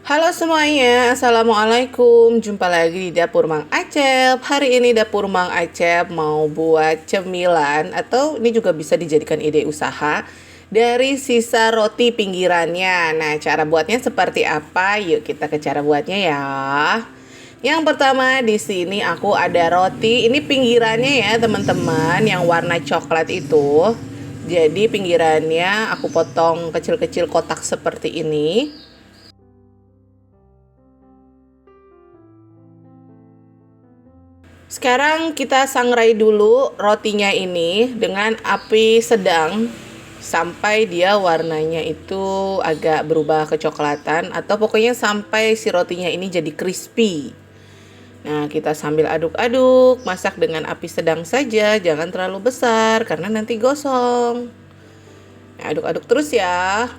Halo semuanya, Assalamualaikum. Jumpa lagi di Dapur Mang Acep. Hari ini Dapur Mang Acep mau buat cemilan, atau ini juga bisa dijadikan ide usaha dari sisa roti pinggirannya. Nah, cara buatnya seperti apa? Yuk kita ke cara buatnya ya. Yang pertama di sini aku ada roti. Ini pinggirannya ya teman-teman, yang warna coklat itu. Jadi pinggirannya aku potong kecil-kecil kotak seperti ini. Sekarang kita sangrai dulu rotinya ini dengan api sedang sampai dia warnanya itu agak berubah kecoklatan, atau pokoknya sampai si rotinya ini jadi crispy. Nah, kita sambil aduk-aduk, masak dengan api sedang saja, jangan terlalu besar karena nanti gosong. Nah, aduk-aduk terus ya.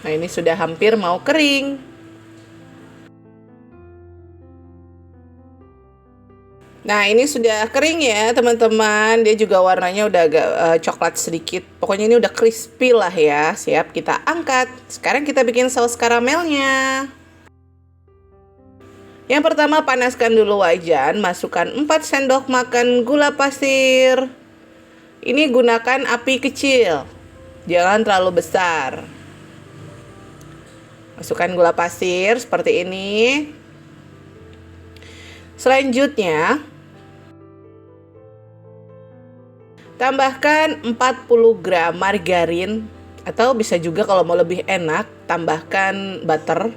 Nah, ini sudah hampir mau kering. Nah, ini sudah kering ya teman-teman. Dia juga warnanya udah agak coklat sedikit. Pokoknya ini udah crispy lah ya. Siap kita angkat. Sekarang kita bikin saus karamelnya. Yang pertama, panaskan dulu wajan. Masukkan 4 sendok makan gula pasir. Ini gunakan api kecil. Jangan terlalu besar. Masukkan gula pasir seperti ini. Selanjutnya, tambahkan 40 gram margarin, atau bisa juga kalau mau lebih enak, tambahkan butter.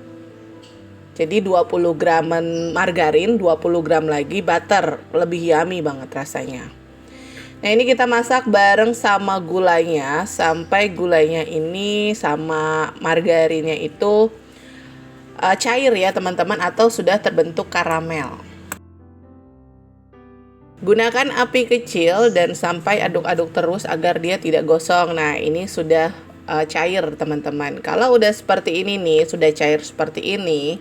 Jadi 20 gram margarin, 20 gram lagi butter. Lebih yummy banget rasanya. Nah, ini kita masak bareng sama gulanya sampai gulanya ini sama margarinnya itu cair ya teman-teman, atau sudah terbentuk karamel. Gunakan api kecil dan sampai aduk-aduk terus agar dia tidak gosong. Nah, ini sudah cair teman-teman. Kalau udah seperti ini nih, sudah cair seperti ini,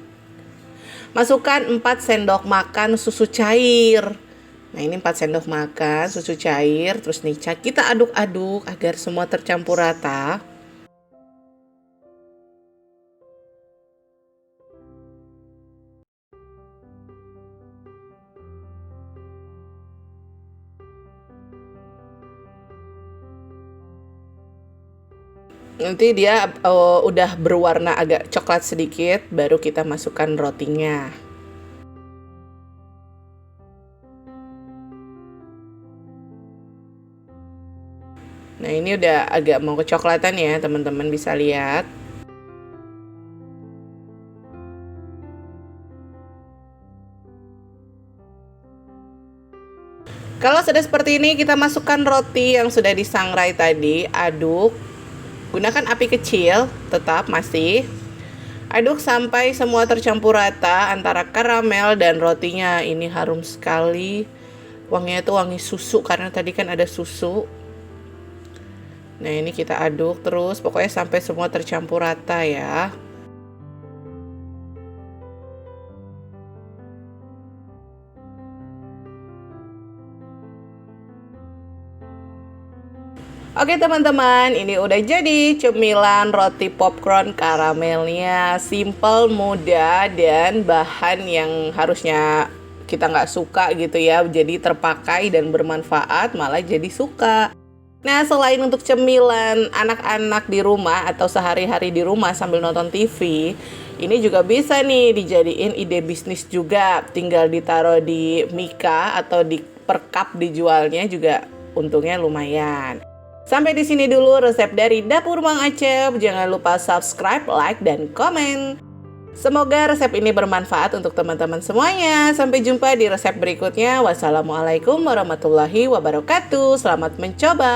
masukkan 4 sendok makan susu cair. Nah, ini 4 sendok makan susu cair. Terus nih kita aduk-aduk agar semua tercampur rata. Nanti dia udah berwarna agak coklat sedikit, baru kita masukkan rotinya. Nah, ini udah agak mau kecoklatan ya teman-teman, bisa lihat. Kalau sudah seperti ini, kita masukkan roti yang sudah disangrai tadi, aduk. Gunakan api kecil, tetap masih. Aduk sampai semua tercampur rata antara karamel dan rotinya. Ini harum sekali. Wanginya itu wangi susu karena tadi kan ada susu. Nah, ini kita aduk terus, pokoknya sampai semua tercampur rata ya. Oke teman-teman, ini udah jadi cemilan roti popcorn karamelnya. Simple, mudah, dan bahan yang harusnya kita nggak suka gitu ya, jadi terpakai dan bermanfaat, malah jadi suka. Nah, selain untuk cemilan anak-anak di rumah atau sehari-hari di rumah sambil nonton TV, ini juga bisa nih dijadiin ide bisnis juga. Tinggal ditaruh di Mika atau di per cup dijualnya juga, untungnya lumayan. Sampai di sini dulu resep dari Dapur Mang Acep. Jangan lupa subscribe, like, dan komen. Semoga resep ini bermanfaat untuk teman-teman semuanya. Sampai jumpa di resep berikutnya. Wassalamualaikum warahmatullahi wabarakatuh. Selamat mencoba.